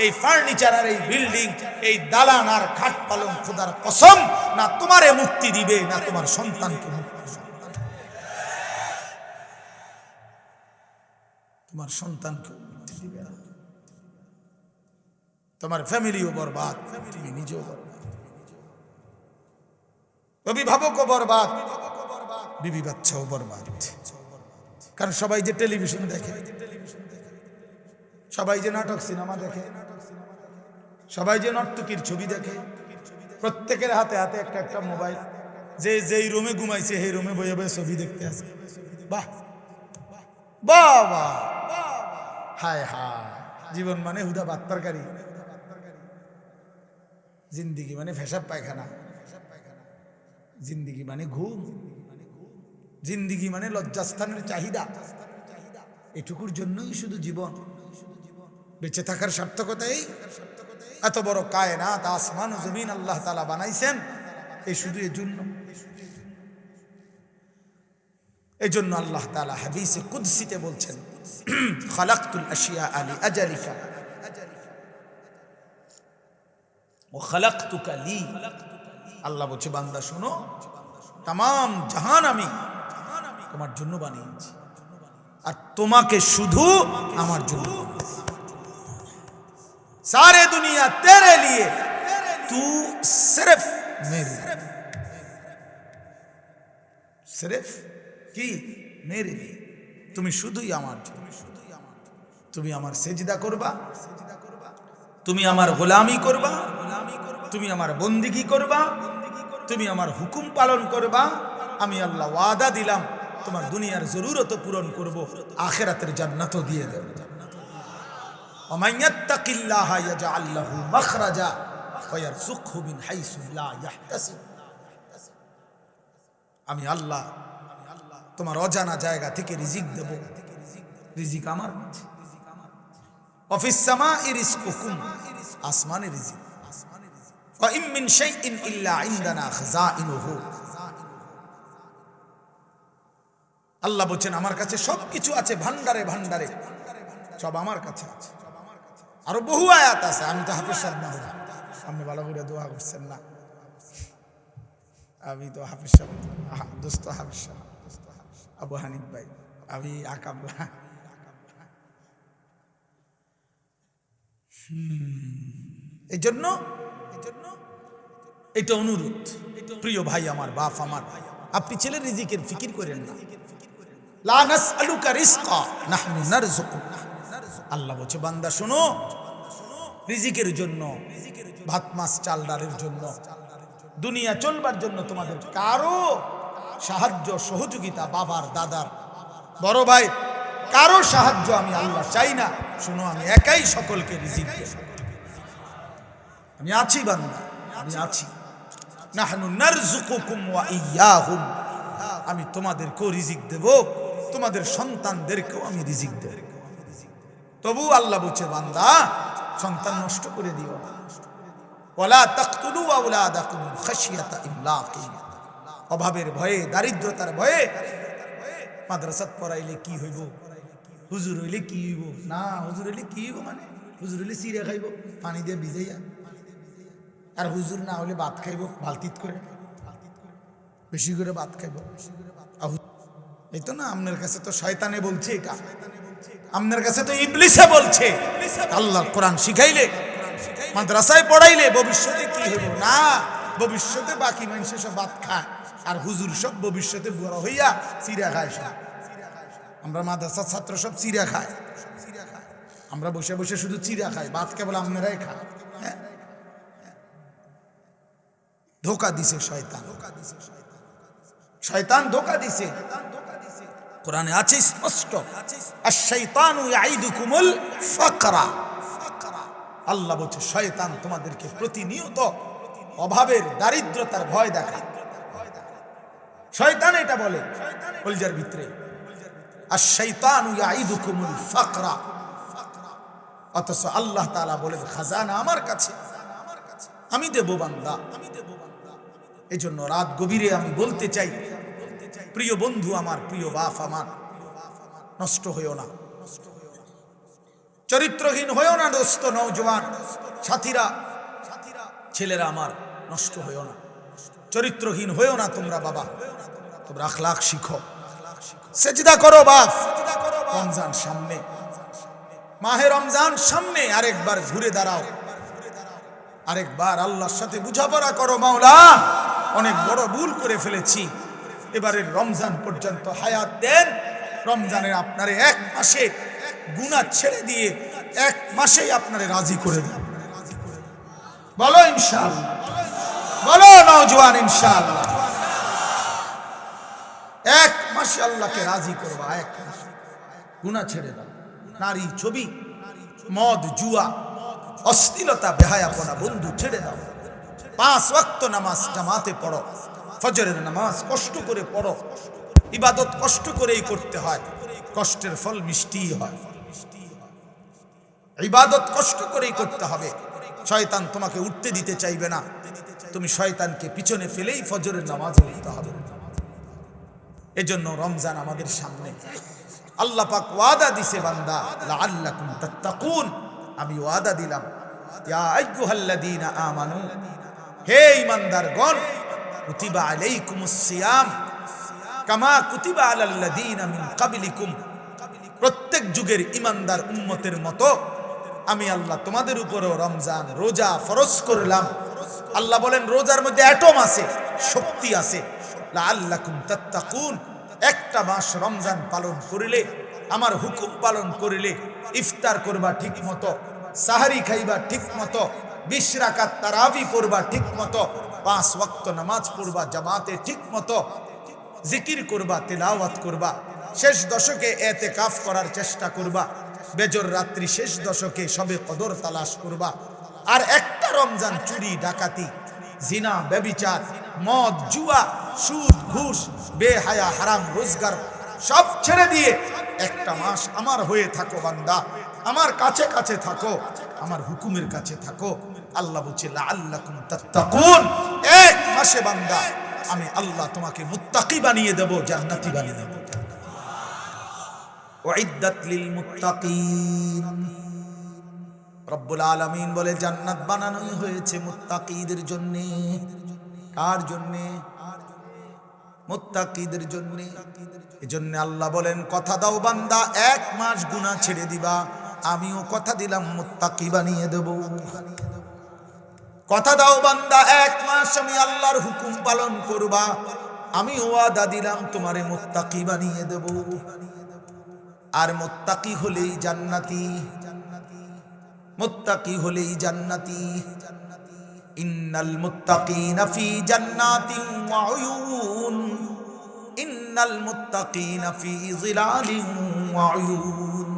এই ফার্নিচার আর এই বিল্ডিং, এই দালান আর খাট পালং, খোদার কসম, না তোমারে মুক্তি দিবে, না তোমার সন্তানকে মুক্তি দিবে। তোমার সন্তানকে মুক্তি দিবে না, তোমার ফ্যামিলিও বরবাদ, তুমি নিজেও বরবাদ, অভিভাবকও বরবাদ, বিবি বাচ্চাও বরবাদ। কারণ সবাই যে টেলিভিশন দেখে, সবাই যে নাটক সিনেমা দেখে, সবাই যে নর্তকীর ছবি দেখে, প্রত্যেকের হাতে হাতে একটা একটা মোবাইল, যে যেই রুমে ঘুমাইছে সেই রুমে বয়ে বয়ে ছবি দেখতে আছে। বাহ বাবা, হায় হায়, জীবন মানে হুদা ভাত তরকারি, জিন্দিগি মানে ফেসাব পায়খানা, জিন্দিগি মানে ঘুম, জিন্দিগি মানে লজ্জাস্থানের চাহিদা। এটুকুর জন্যই শুধু জীবন, বেঁচে থাকার সার্থকতাই। এত বড় কায়নাত, আসমান ও জমিন আল্লাহ তাআলা বানাইছেন এই শুধু এর জন্য। এই জন্য আল্লাহ তাআলা হাদিসে কুদসিতে বলছেন, খালাকতুল আশিয়া আলি আজালিকা ওয়া খালাকতুকা লি। আল্লাহ বলছে, বান্দা শোনো, तमाम জাহান আমি তোমার জন্য বানিয়েছি, আর তোমাকে শুধু আমার জন্য। सारे दुनिया तेरे लिए, तू सिर्फ मेरे, सिर्फ কি मेरे लिए, তুমি শুধুই আমার জন্য। তুমি আমার সেজদা করবা, তুমি আমার গোলামি করবা, তুমি আমার বন্দিগি করবা, তুমি আমার হুকুম পালন করবা। আমি আল্লাহ ওয়াদা দিলাম তোমার দুনিয়ার জরুরত পূরণ করব, আখিরাতের জান্নাতও দিয়ে দেব। ومن يتق الله يجعل له مخرجا ويرزقه من حيث لا يحتسب। আমি আল্লাহ তোমার অজানা জায়গা থেকে রিজিক দেব, রিজিক আমার কাছে। وفي السماء رزقكم, আসমানে রিজিক। وإن من شيء إلا عندنا خزائنه, আল্লাহ বলছেন আমার কাছে সবকিছু আছে, ভান্ডারে ভান্ডারে সব আমার কাছে আছে। আরো বহু আয়াত আছে, আমি তো হাফেজ সাহেব না, আপনি ভালো করে দোয়া করছেন না, আমি তো হাফেজ সাহেব দোস্ত হাফেজ সাহেব আবু হানিফ ভাই, আমি আকামলা। এই জন্য এটা অনুরোধ, প্রিয় ভাই আমার, বাপ আমার, আপনি ছেলের রিজিকের ফিকির করেন না। লা নাসআলুকা রিজকা নাহনু নারযুকুক। আল্লাহ বলছে বান্দা শোনো, রিজিকের জন্য, ভাত মাছ চাল ডালের জন্য, দুনিয়া চলবার জন্য তোমাদের কারো সাহায্য সহযোগিতা, বাবার দাদার বড় ভাই কারো সাহায্য আমি আল্লাহ চাই না। শোনো, আমি একাই সকলকে রিজিক দেব। আমি আছি বান্দা, আমি আছি। নাহনু নারযুকুকুম ওয়া ইয়্যাহুম। আমি তোমাদেরকেও রিজিক দেব, তোমাদের সন্তানদেরকেও আমি রিজিক দেব। তবু আল্লাহ বলছে বান্দা সন্তান নষ্ট করে দিও না। ওয়ালা তাকতুলু আওলাদাকুম খাশিয়াতা ইমলাক। অভাবের ভয়ে, দারিদ্রতার ভয়ে মাদ্রাসাত পড়াইলে কি হইব, হুজুর হইলে কি হইব, না হুজুর হইলে কি হইব, মানে হুজুর হইলে চিড়া খাইব পানি দিয়ে ভিজাইয়া, আর হুজুর না হলে ভাত খাইব বালতিত করে, বেশি করে ভাত খাইব। এই তো না, আপনার কাছে তো শয়তানে বলছে, এটা আপনার কাছে তো ইবলিসে বলছে। আল্লাহর কোরআন শিখাইলে, মাদ্রাসায় পড়াইলে ভবিষ্যতে কি হইব, না ভবিষ্যতে বাকি মানুষ সব ভাত খায়, আর হুজুর সব ভবিষ্যতে বড় হইয়া চিড়া খায়। সব আমরা মাদ্রাসার ছাত্র সব চিড়া খায়, আমরা বসে বসে শুধু চিড়া খাই, ভাত কেবল আপনারাই খায়। ধোকা দিছে শয়তান, শয়তান ধোকা দিছে। কোরআনে আছে স্পষ্ট, আশ-শাইতানু ইয়াইদুকুমুল ফাকরা। আল্লাহ বলছে শয়তান তোমাদেরকে প্রতিনিয়ত অভাবের, দারিদ্রতার ভয় দেখায়। শয়তান এটা বলে কলজার ভিতরে, আশ-শাইতানু ইয়াইদুকুমুল ফাকরা। অথচ আল্লাহ তাআলা বলেন খাজানা আমার কাছে, আমি দেব বান্দা। এই জন্য রাত গভীরে আমি বলতে চাই, প্রিয় বন্ধু আমার, প্রিয় বাপ আমার, নষ্ট হইও না, চরিত্রহীন হইও না দোস্ত, নওজোয়ান সাথীরা, ছেলেরা আমার, নষ্ট হইও না, চরিত্রহীন হইও না তোমরা। বাবা তোমরা আখলাক শিখো, সেজদা করো বাপ। রমজান সামনে, মাহে রমজান সামনে, আরেকবার ঘুরে দাঁড়াও, আরেকবার আল্লাহর সাথে বুঝাপড়া করো, মাওলা অনেক বড় ভুল করে ফেলেছি, এবারের রমজান পর্যন্ত হায়াত দেন। রমজানের আপনারে এক মাসে গুনাহ ছেড়ে দিয়ে এক মাসেই আপনারে রাজি করে দেন। বলো ইনশাআল্লাহ, বলো নওজোয়ান ইনশাআল্লাহ। এক মাসে আল্লাহকে রাজি করবা, এক মাসে গুনাহ ছেড়ে দাও। নারী, ছবি, মদ, জুয়া, অশ্লীলতা, বেহায়াপনা বন্ধু ছেড়ে দাও। 5 ওয়াক্ত নামাজ জামাতে পড়ো, ফজরের নামাজ কষ্ট করে পড়ো। ইবাদত কষ্ট করেই করতে হয়, কষ্টের ফল মিষ্টি হয়। ইবাদত কষ্ট করেই করতে হবে। শয়তান তোমাকে উঠতে দিতে চাইবে না, তুমি শয়তানকে পিছনে ফেলেই ফজরের নামাজ পড়তে হবে। এজন্য রমজান আমাদের সামনে, আল্লাহ পাক ওয়াদা দিছে বান্দা লাআল্লাকুম তাত্তাকুন। আমি ওয়াদা দিলাম, ইয়া আইয়ুহাল্লাযীনা আমানু, হে ঈমানদারগণ, কুতিবা আলাইকুমুস সিয়াম কামা কুতিবা আলাল্লাযীনা মিন ক্বাবলিকুম। প্রত্যেক যুগের ঈমানদার উম্মতের মতো আমি আল্লাহ তোমাদের উপরও রমজান রোজা ফরজ করলাম। আল্লাহ বলেন রোজার মধ্যে অ্যাটম আছে, শক্তি আছে। লাআল্লাকুম তাত্তাকুন, একটা মাস রমজান পালন করিলে, আমার হুকুম পালন করিলে, ইফতার করবা ঠিক মতো, সাহারি খাইবা ঠিক মতো, 20 রাকাত তারাবি পড়বা ঠিক মতো, 5 ওয়াক্ত নামাজ পড়বা জামাতে ঠিক মতো, জিকির করবা, তেলাওয়াত করবা, শেষ দশকে এতেকাফ করার চেষ্টা করবা, বেজর রাত্রি শেষ দশকে সবে কদর তালাশ করবা। আর একটা রমজান চুরি, ডাকাতি, জিনা, ব্যভিচার, মদ, জুয়া, সুদ, ঘুষ, বেহায়া, হারাম রোজগার সব ছেড়ে দিয়ে একটা মাস আমার হয়ে থাকো বান্দা, আমার কাছে কাছে থাকো, আমার হুকুমের কাছে থাকো। আল্লাহ বলছে লাআল্লাকুম তাত্তাকুন, এক মাসে বান্দা আমি আল্লাহ তোমাকে মুত্তাকি বানিয়ে দেব, জান্নাতি বানিয়ে দেব। উইদ্দাত লিল মুত্তাকিন। রব্বুল আলামিন বলে জান্নাত বানানোই হয়েছে মুত্তাকিদের জন্য। কার জন্য? মুত্তাকিদের জন্য। এজন্য আল্লাহ বলেন কথা দাও বান্দা 1 মাস গুনাহ ছেড়ে দিবা, আমিও কথা দিলাম মুত্তাকি বানিয়ে দেব। কথা দাও বান্দা 1 মাস আমি আল্লাহর হুকুম পালন করবা, আমি ওয়াদা দিলাম তোমারে মুত্তাকি বানিয়ে দেব। আর মুত্তাকি হলেই জান্নাতি, মুত্তাকি হলেই জান্নাতি। ইন্নাল মুত্তাকিনা ফি জান্নাতিন ওয়া উয়ুন, ইন্নাল মুত্তাকিনা ফি যিলালিন ওয়া উয়ুন,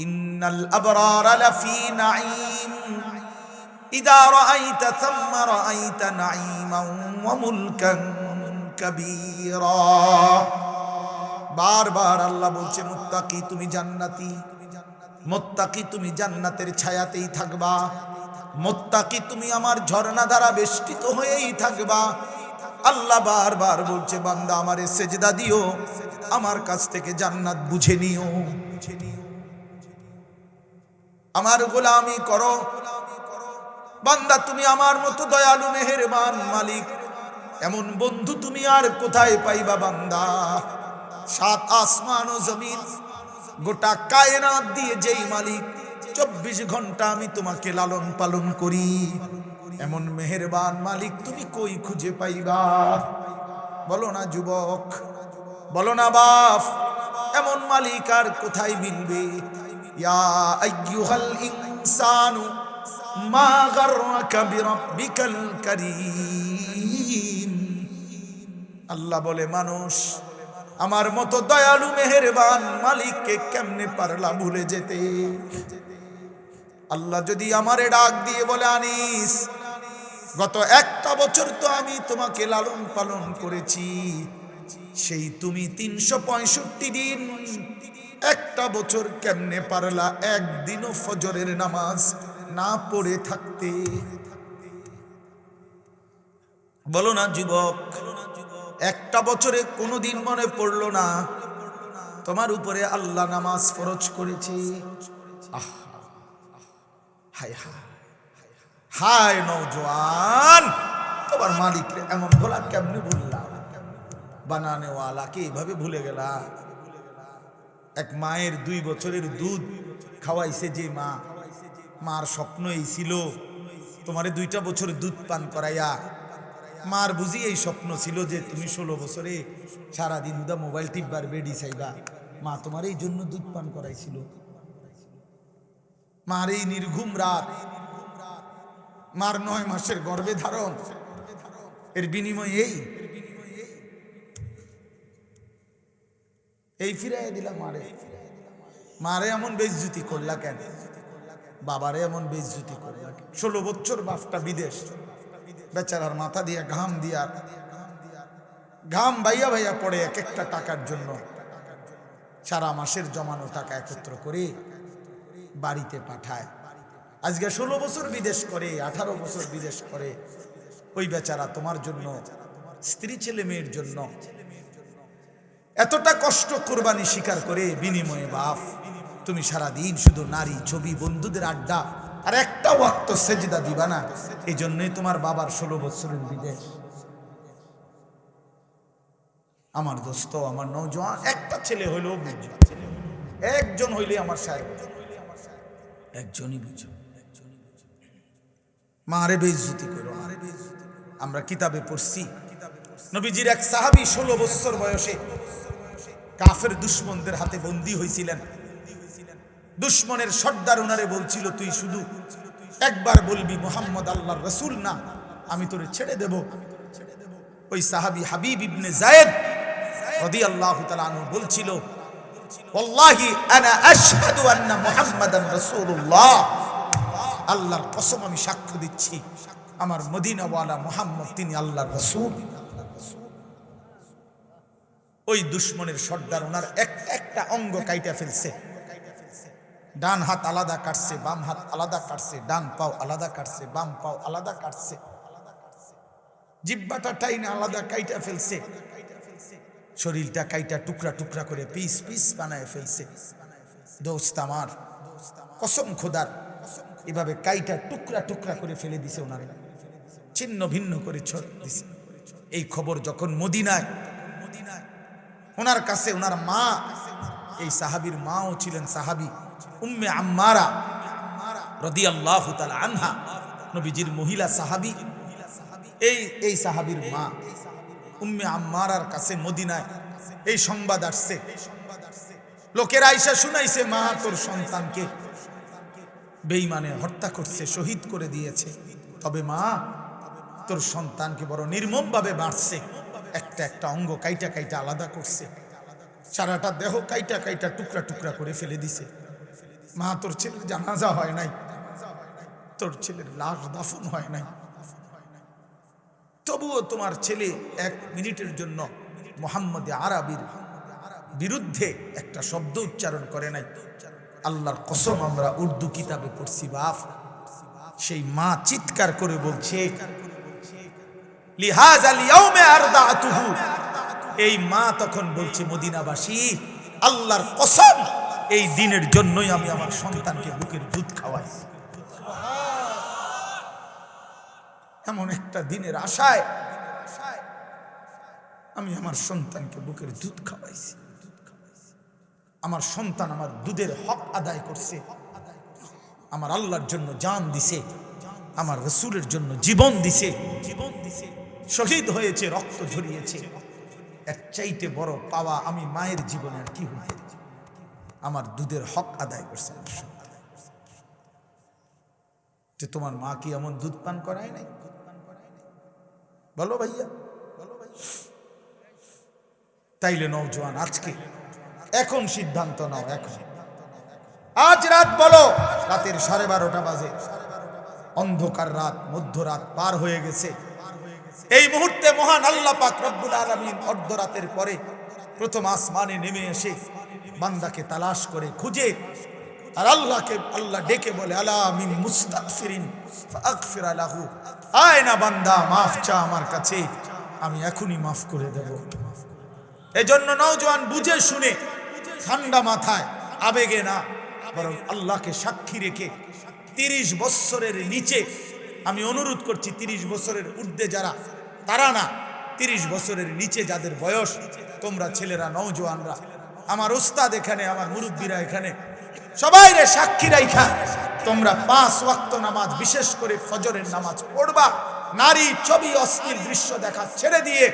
ইন্নাল আবরারা লাফি নাঈম, ইযা রাআইতা থাম্মা রাআইতা নাঈমান ওয়া মুলকান কাবীরা। বারবার আল্লাহ বলছে মুত্তাকি তুমি জান্নাতি, মুত্তাকি তুমি জান্নাতের ছায়াতেই থাকবা, মুত্তাকি তুমি আমার ঝর্ণা দ্বারা বেষ্টিত হয়েই থাকবা। আল্লাহ বারবার বলছে বান্দা আমারে সেজদা দিও, আমার কাছ থেকে জান্নাত বুঝে নিও, আমার গোলামি করো। বান্দা তুমি আমার মতো দয়ালু মেহেরবান মালিক, এমন বন্ধু তুমি আর কোথায় পাইবা বান্দা? 7 আসমান ও জমিন গোটা কায়নাত দিয়ে যেই মালিক 24 ঘন্টা আমি তোমাকে লালন পালন করি, এমন মেহেরবান মালিক তুমি কই খুঁজে পাইবা? বলো না যুবক, বলো না বাপ, এমন মালিক আর কোথায় মিলবে? ইয়া আইয়ুহাল ইনসানু মা গাররাকা বিরাব্বিকাল কারীম। আল্লাহ বলে মানুষ আমার মতো দয়ালু মেহেরবান মালিককে কেমনে পারলা ভুলে যেতে? আল্লাহ যদি আমারে ডাক দিয়ে বলে আনিস গত 1টা বছর তো আমি তোমাকে লালন পালন করেছি, সেই তুমি 365 দিন 1টা বছর কেমনে পারলা একদিনও ফজরের নামাজ না পড়ে থাকতে? বলো না যুবক, 1টা বছরে কোনোদিন মনে পড়লো না তোমার উপরে আল্লাহ নামাজ ফরজ করেছে? হায় হায় হায় নওজোয়ান, তোমার মালিককে এমন ভোলা কেমনে ভুললা? বানানেওয়ালাকে এইভাবে ভুলে গেলা। এক মায়ের 2 বছরের দুধ খাওয়াইছে যে মা, মার স্বপ্ন এই ছিল তোমারে 2টা বছর দুধ পান করাইয়া। মার বুঝি এই স্বপ্ন ছিল যে তুমি 16 বছরে সারাদিন উদা মোবাইল টিপবার বেডি চাইবা। মা তোমার এই জন্য দুধ পান করাইছিল। মার এই নির্ঘুম রাত, মার 9 মাসের গর্ভে ধারণ, এর বিনিময়ে এই ফিরাইয়া দিলাম মারে। মারে এমন বেইজ্জতি করলা কেন? বাবারে এমন বেইজ্জতি করলা কেন? 16 বছর বাপটা বিদেশ, বেচারার মাথা দিয়া ঘাম বাইয়া বাইয়া পড়ে এক একটা টাকার জন্য। সারা মাসের জমানো টাকা একত্র করে বাড়িতে পাঠায়। আজকে 16 বছর বিদেশ করে, 18 বছর বিদেশ করে। ওই বেচারা তোমার জন্য, স্ত্রী ছেলে মেয়ের জন্য এতটা কষ্ট কোরবানি স্বীকার করে, বিনিময়ে বাপ তুমি সারাদিন শুধু নারী ছবি বন্ধুদের আড্ডা আর একটা ওয়াক্ত সেজদা দিবা না। এই জন্যই তোমার বাবার 16 বছরের বিদেশ। আমার দোস্ত, আমার নওজোয়ান, একটা ছেলে হইলেও বুঝো, একজন হইলে আমার সাহেব, একজনই বুঝো। মারে বেইজ্জতি করো। আমরা কিতাবে পড়ছি নবীজির এক সাহাবী 16 বছর বয়সে কাফের দুশমনদের হাতে বন্দী হয়েছিলেন। দুশমনের সর্দার ওনারে বলছিল তুই শুধু একবার বলবি মুহাম্মদ আল্লাহর রাসূল না, আমি তোরে ছেড়ে দেব। ওই সাহাবী হাবিব ইবনে যায়েদ রাদিয়াল্লাহু তাআলা আনহু বলছিল ওয়াল্লাহি আনা আশহাদু আন্না মুহাম্মাদান রাসূলুল্লাহ, আল্লাহর কসম আমি সাক্ষ্য দিচ্ছি আমার মদিনাওয়ালা মুহাম্মদ তিনি আল্লাহর রাসূল। ওই দুশমনের সর্দার ওনার একটা অঙ্গ কাইটা ফেলছে। ডান হাত আলাদা কাটছে, বাম হাত আলাদা কাটছে, ডান পাও আলাদা কাটছে, বাম পাও আলাদা কাটছে, জিহ্বাটা টাইনে আলাদা কাইটা ফেলছে। শরীরটা কাইটা টুকরা টুকরা করে পিস পিস বানায় ফেলছে। দোস্ত আমার, কসম খোদার, এভাবে কাইটা টুকরা টুকরা করে ফেলে দিছে, ওনারে ছিন্ন ভিন্ন করে ছড় দিছে। এই খবর যখন মদিনায় ওনার কাছে, ওনার মা, এই সাহাবীর মাও ছিলেন সাহাবী, উম্মে আম্মারা রাদিয়াল্লাহু তাআলা আনহা, নবীজির মহিলা সাহাবী। এই সাহাবীর মা উম্মে আম্মারার কাছে মদিনায় এই সংবাদ আসছে। লোকেরা আইসা শুনাইছে, মা তোর সন্তানকে বেঈমানে হত্যা করছে, শহীদ করে দিয়েছে। তবে মা তোর সন্তানকে বড় নির্মম ভাবে মারছে, একটা একটা অঙ্গ কাইটা কাইটা আলাদা করছে, সারাটা দেহ কাইটা কাইটা টুকরা টুকরা করে ফেলে দিছে। মা তোর ছেলের জানাজা হয় নাই, তোর ছেলের লাশ দাফন হয় নাই, তবুও তোমার ছেলে এক মিনিটের জন্য মুহাম্মদ আরবির বিরুদ্ধে একটা শব্দ উচ্চারণ করে নাই। আল্লাহর কসম, আমরা উর্দু কিতাবে পড়ছি বাপ। সেই মা চিৎকার করে বলছে, লিহাযাল ইয়াউমে আরদাতুহু। এই মা তখন বলছে, মদিনাবাসী, আল্লাহর কসম, এই দিনের জন্যই আমি আমার সন্তানকে বুকের দুধ খাওয়াই। এমন একটা দিনের আশায় আমি আমার সন্তানকে বুকের দুধ খাওয়াইছি। আমার সন্তান আমার দুধের হক আদায় করছে, আমার আল্লাহর জন্য জান দিছে, আমার রাসূলের জন্য জীবন দিছে, শহীদ হয়েছে, রক্ত ঝরিয়েছে। এর চাইতে বড় পাওয়া আমি মায়ের জীবনে আর কি হইতে? আমার দুধের হক আদায় করছে। যে তোমার মা কি এমন দুধ পান করায় নাই? বলো ভাইয়া, বলো ভাই। তাইলে নওজোয়ান, আজকে এখন সিদ্ধান্ত নাও। এখন আজ রাত, বলো রাতের 12:30 বাজে, অন্ধকার রাত, মধ্যরাত পার হয়ে গেছে। এই মুহূর্তে মহান আল্লাহ পাক রব্বুল আলামিন অর্ধরাতের পরে প্রথম আসমানে নেমে এসে বান্দাকে তালাশ করে খুঁজে, আর আল্লাহকে আল্লাহ ডেকে বলে, আলা মিন মুস্তাগফিরিন ফাগফির লাহু। আয় না বান্দা, মাফ চা আমার কাছে, আমি এখনই মাফ করে দেব। এজন্য নওজোয়ান বুঝে শুনে, ঠান্ডা মাথায়, আবেগে না, বরং আল্লাহকে সাক্ষী রেখে 30 বছরের নিচে, আমি অনুরোধ করছি 30 বছরের ঊর্ধ্বে যারা, তারা না, 30 বছরের নিচে যাদের বয়স, তোমরা ছেলেরা, নওজোয়ানরা, আমার উস্তাদ এখানে, আমার মুরব্বীরা এখানে, সবাই রে সাক্ষী রাইখা তোমরা 5 ওয়াক্ত নামাজ, বিশেষ করে ফজরের নামাজ পড়বা। নারী, ছবি, অশ্লীল দৃশ্য দেখা ছেড়ে দিয়ে,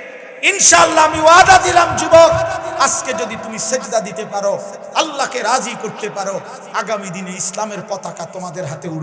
ইনশাআল্লাহ আমি ওয়াদা দিলাম যুবক, আজকে যদি তুমি সেজদা দিতে পারো, আল্লাহকে রাজি করতে পারো, আগামী দিনে ইসলামের পতাকা তোমাদের হাতে উড়বে।